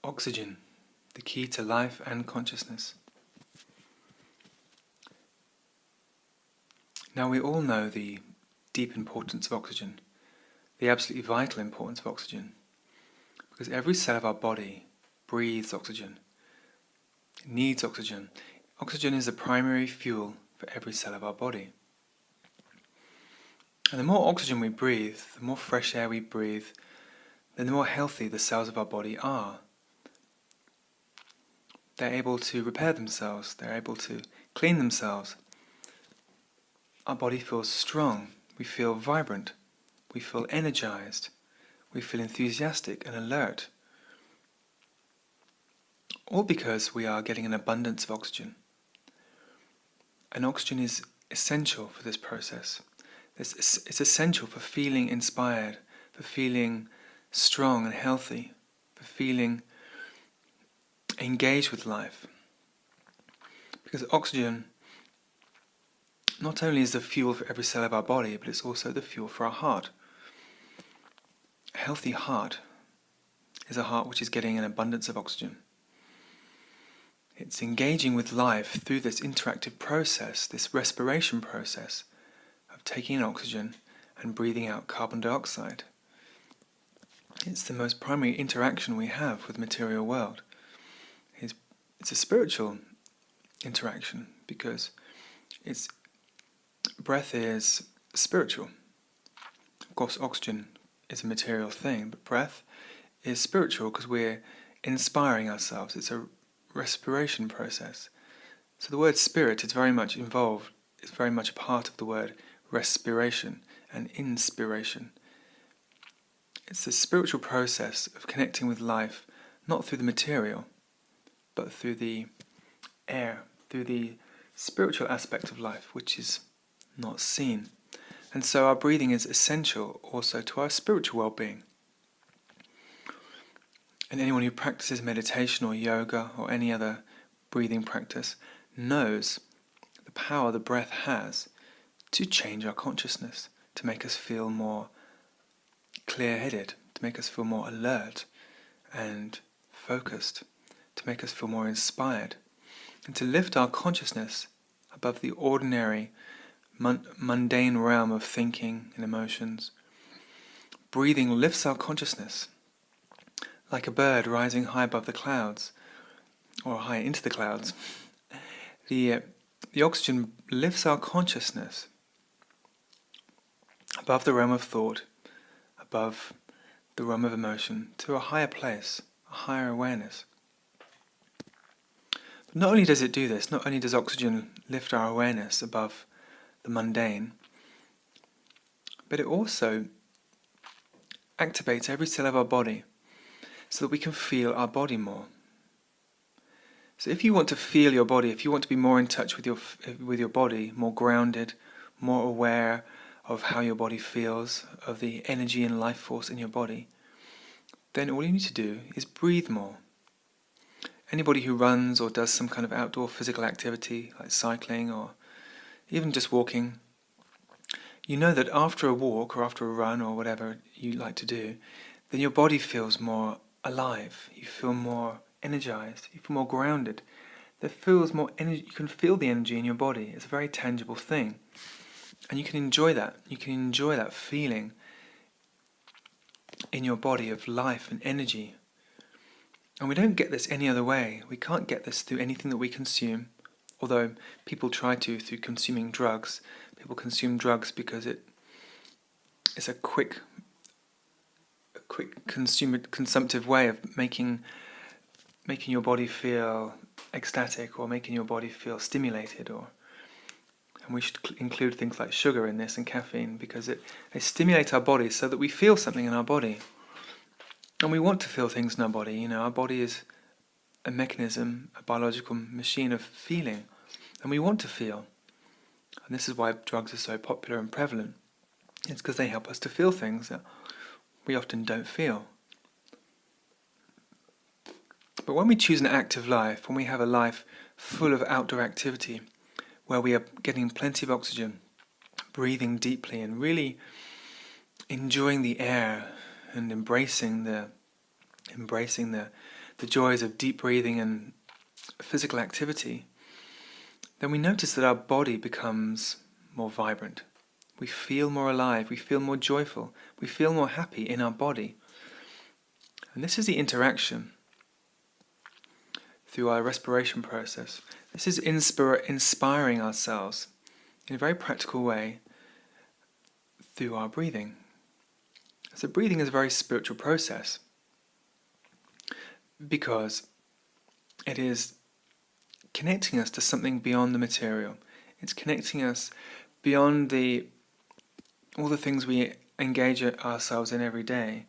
Oxygen, the key to life and consciousness. Now we all know the deep importance of oxygen, the absolutely vital importance of oxygen, because every cell of our body breathes oxygen, it needs oxygen. Oxygen is the primary fuel for every cell of our body. And the more oxygen we breathe, the more fresh air we breathe, then the more healthy the cells of our body are. They're able to repair themselves, they're able to clean themselves. Our body feels strong, we feel vibrant, we feel energized, we feel enthusiastic and alert. All because we are getting an abundance of oxygen. And oxygen is essential for this process. It's essential for feeling inspired, for feeling strong and healthy, for feeling engaged with life. Because oxygen not only is the fuel for every cell of our body, but it's also the fuel for our heart. A healthy heart is a heart which is getting an abundance of oxygen. It's engaging with life through this interactive process, this respiration process of taking in oxygen and breathing out carbon dioxide. It's the most primary interaction we have with the material world. It's a spiritual interaction because breath is spiritual. Of course, oxygen is a material thing, but breath is spiritual because we're inspiring ourselves. It's a respiration process. So the word spirit is very much involved, it's very much a part of the word respiration and inspiration. It's a spiritual process of connecting with life, not through the material, but through the air, through the spiritual aspect of life, which is not seen. And so our breathing is essential also to our spiritual well-being. And anyone who practices meditation or yoga or any other breathing practice knows the power the breath has to change our consciousness, to make us feel more clear-headed, to make us feel more alert and focused, to make us feel more inspired, and to lift our consciousness above the ordinary, mundane realm of thinking and emotions. Breathing lifts our consciousness, like a bird rising high above the clouds, or high into the clouds. The oxygen lifts our consciousness above the realm of thought, above the realm of emotion, to a higher place, a higher awareness. But not only does it do this, not only does oxygen lift our awareness above the mundane, but it also activates every cell of our body so that we can feel our body more. So if you want to feel your body, if you want to be more in touch with your body, more grounded, more aware of how your body feels, of the energy and life force in your body, then all you need to do is breathe more. Anybody who runs or does some kind of outdoor physical activity, like cycling or even just walking, you know that after a walk or after a run or whatever you like to do, then your body feels more alive, you feel more energized, you feel more grounded. There feels more energy, you can feel the energy in your body. It's a very tangible thing. And you can enjoy that. You can enjoy that feeling in your body of life and energy. And we don't get this any other way. We can't get this through anything that we consume, although people try to through consuming drugs. People consume drugs because it's a quick consumptive way of making your body feel ecstatic or making your body feel stimulated. And we should include things like sugar in this and caffeine because they stimulate our body so that we feel something in our body. And we want to feel things in our body. You know, our body is a mechanism, a biological machine of feeling, and we want to feel. And this is why drugs are so popular and prevalent. It's because they help us to feel things that we often don't feel. But when we choose an active life, when we have a life full of outdoor activity, where we are getting plenty of oxygen, breathing deeply and really enjoying the air and embracing the the joys of deep breathing and physical activity, then we notice that our body becomes more vibrant. We feel more alive, we feel more joyful, we feel more happy in our body. And this is the interaction through our respiration process. This is inspiring ourselves in a very practical way through our breathing. So breathing is a very spiritual process because it is connecting us to something beyond the material. It's connecting us beyond all the things we engage ourselves in every day.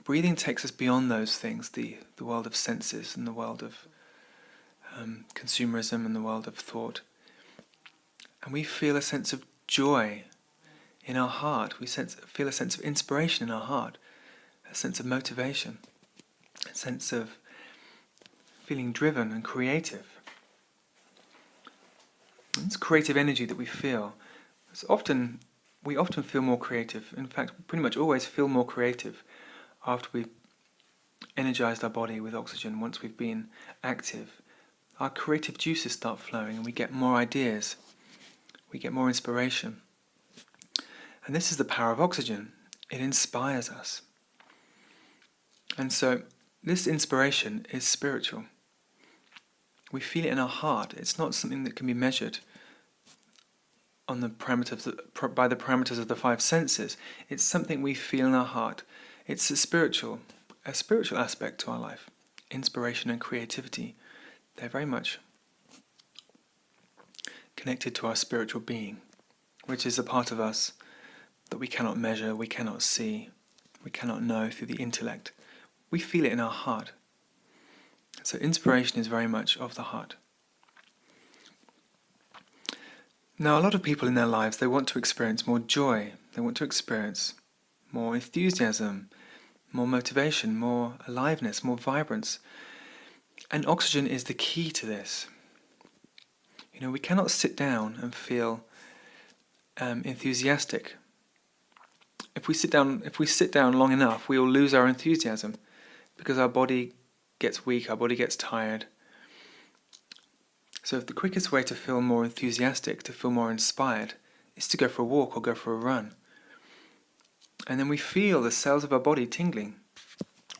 Breathing takes us beyond those things, the world of senses and the world of consumerism and the world of thought. And we feel a sense of joy in our heart. We feel a sense of inspiration in our heart, a sense of motivation, a sense of feeling driven and creative. And this creative energy that we feel, we often feel more creative. In fact, we pretty much always feel more creative after we've energized our body with oxygen. Once we've been active, our creative juices start flowing and we get more ideas, we get more inspiration. And this is the power of oxygen. It inspires us. And so this inspiration is spiritual. We feel it in our heart. It's not something that can be measured on by the parameters of the five senses. It's something we feel in our heart. It's a spiritual aspect to our life. Inspiration and creativity, they're very much connected to our spiritual being, which is a part of us that we cannot measure, we cannot see, we cannot know through the intellect. We feel it in our heart. So inspiration is very much of the heart. Now, a lot of people in their lives, they want to experience more joy. They want to experience more enthusiasm, more motivation, more aliveness, more vibrance. And oxygen is the key to this. We cannot sit down and feel enthusiastic. If we sit down long enough, we will lose our enthusiasm because our body gets weak, our body gets tired. So the quickest way to feel more enthusiastic, to feel more inspired, is to go for a walk or go for a run. And then we feel the cells of our body tingling.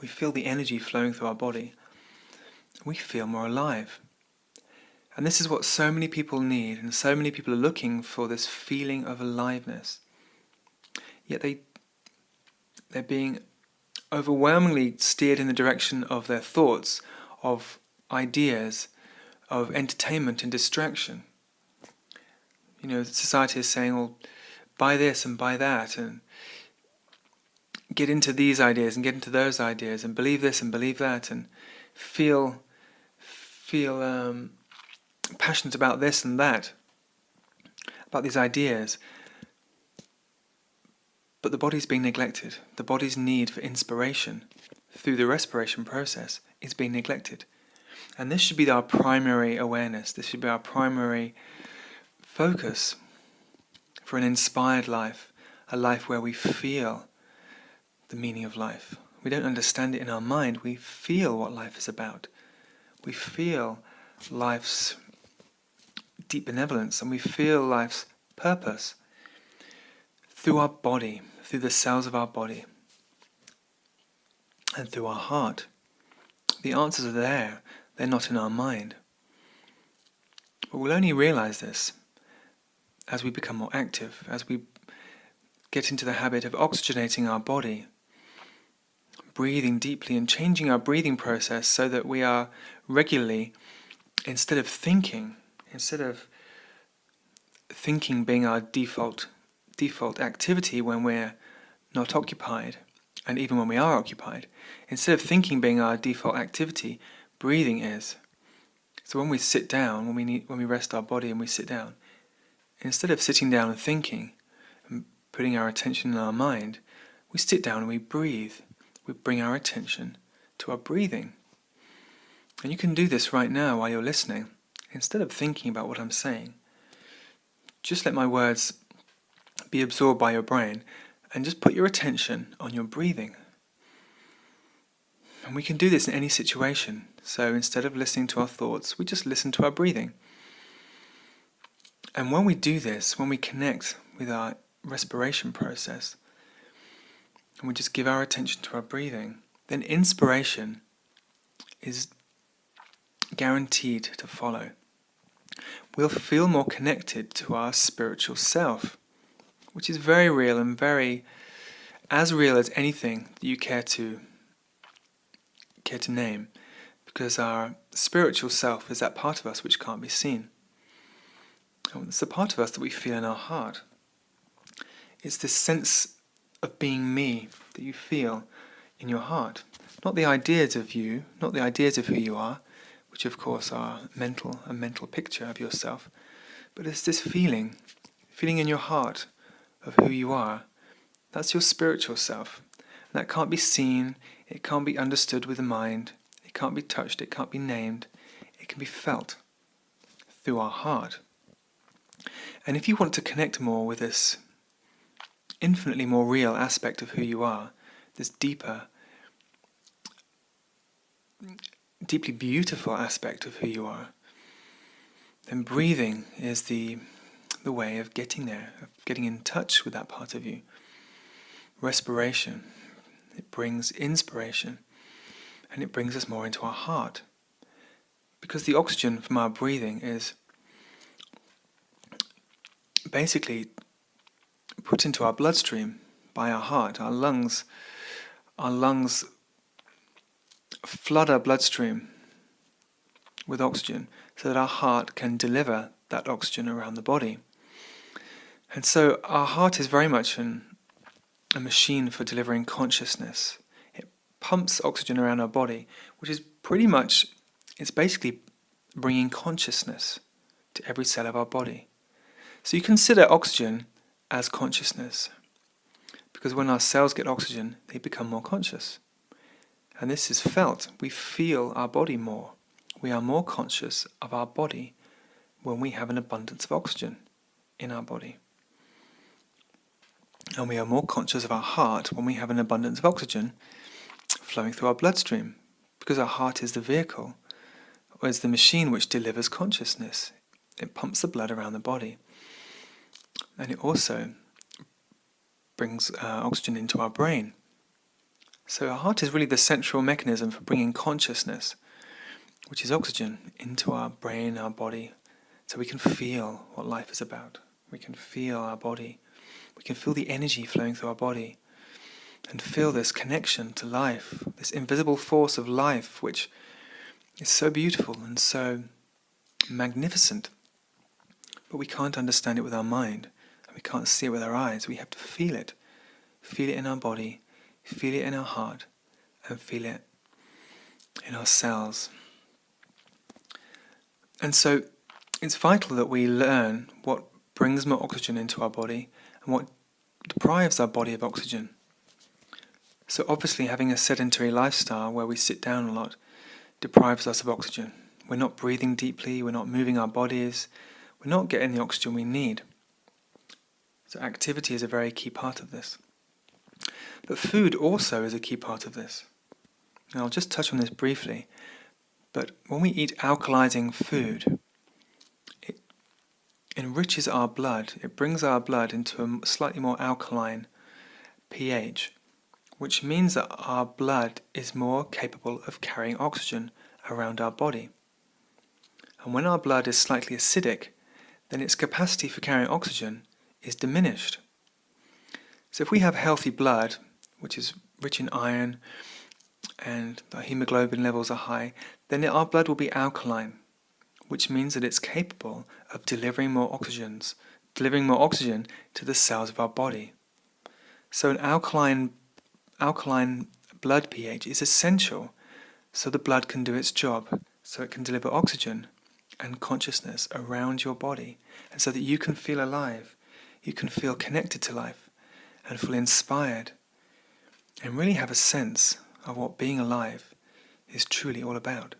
We feel the energy flowing through our body. We feel more alive. And this is what so many people need, and so many people are looking for, this feeling of aliveness. Yet they're being overwhelmingly steered in the direction of their thoughts, of ideas, of entertainment and distraction. Society is saying, well, buy this and buy that, and get into these ideas and get into those ideas, and believe this and believe that, and feel passionate about this and that, about these ideas. But the body's being neglected. The body's need for inspiration through the respiration process is being neglected. And this should be our primary awareness. This should be our primary focus for an inspired life, a life where we feel the meaning of life. We don't understand it in our mind. We feel what life is about. We feel life's deep benevolence, and we feel life's purpose through our body, through the cells of our body, and through our heart. The answers are there. They're not in our mind. But we'll only realize this as we become more active, as we get into the habit of oxygenating our body, breathing deeply and changing our breathing process so that we are regularly, instead of thinking being our default activity when we're not occupied, and even when we are occupied, instead of thinking being our default activity, breathing is. So when we sit down, when we rest our body and we sit down, instead of sitting down and thinking and putting our attention in our mind, we sit down and we breathe. We bring our attention to our breathing. And you can do this right now while you're listening. Instead of thinking about what I'm saying, just let my words be absorbed by your brain and just put your attention on your breathing. And we can do this in any situation. So instead of listening to our thoughts, we just listen to our breathing. And when we do this, when we connect with our respiration process, and we just give our attention to our breathing, then inspiration is guaranteed to follow. We'll feel more connected to our spiritual self, which is very real and as real as anything that you care to name, because our spiritual self is that part of us which can't be seen. And it's the part of us that we feel in our heart. It's this sense of being me that you feel in your heart. Not the ideas of you, not the ideas of who you are, which of course are a mental picture of yourself, but it's this feeling in your heart of who you are. That's your spiritual self. And that can't be seen, it can't be understood with the mind, it can't be touched, it can't be named, it can be felt through our heart. And if you want to connect more with this infinitely more real aspect of who you are, this deeper, deeply beautiful aspect of who you are, then breathing is the way of getting there, of getting in touch with that part of you. Respiration, it brings inspiration, and it brings us more into our heart. Because the oxygen from our breathing is basically put into our bloodstream by our heart. Our lungs flood our bloodstream with oxygen so that our heart can deliver that oxygen around the body. And so our heart is very much a machine for delivering consciousness. It pumps oxygen around our body, which is it's basically bringing consciousness to every cell of our body. So you consider oxygen as consciousness, because when our cells get oxygen, they become more conscious. And this is felt. We feel our body more. We are more conscious of our body when we have an abundance of oxygen in our body. And we are more conscious of our heart when we have an abundance of oxygen flowing through our bloodstream, because our heart is the vehicle, or is the machine which delivers consciousness. It pumps the blood around the body. And it also brings oxygen into our brain. So our heart is really the central mechanism for bringing consciousness, which is oxygen, into our brain, our body, so we can feel what life is about. We can feel our body. We can feel the energy flowing through our body and feel this connection to life, this invisible force of life, which is so beautiful and so magnificent. But we can't understand it with our mind, and we can't see it with our eyes. We have to feel it in our body, feel it in our heart, and feel it in our cells. And so it's vital that we learn what brings more oxygen into our body and what deprives our body of oxygen. So obviously having a sedentary lifestyle where we sit down a lot deprives us of oxygen. We're not breathing deeply, we're not moving our bodies, we're not getting the oxygen we need. So activity is a very key part of this. But food also is a key part of this. And I'll just touch on this briefly, but when we eat alkalizing food, it enriches our blood, it brings our blood into a slightly more alkaline pH, which means that our blood is more capable of carrying oxygen around our body. And when our blood is slightly acidic, then its capacity for carrying oxygen is diminished. So if we have healthy blood, which is rich in iron, and the hemoglobin levels are high, then our blood will be alkaline, which means that it's capable of delivering more oxygen to the cells of our body. So an alkaline blood pH is essential so the blood can do its job, so it can deliver oxygen and consciousness around your body, and so that you can feel alive, you can feel connected to life, and feel inspired, and really have a sense of what being alive is truly all about.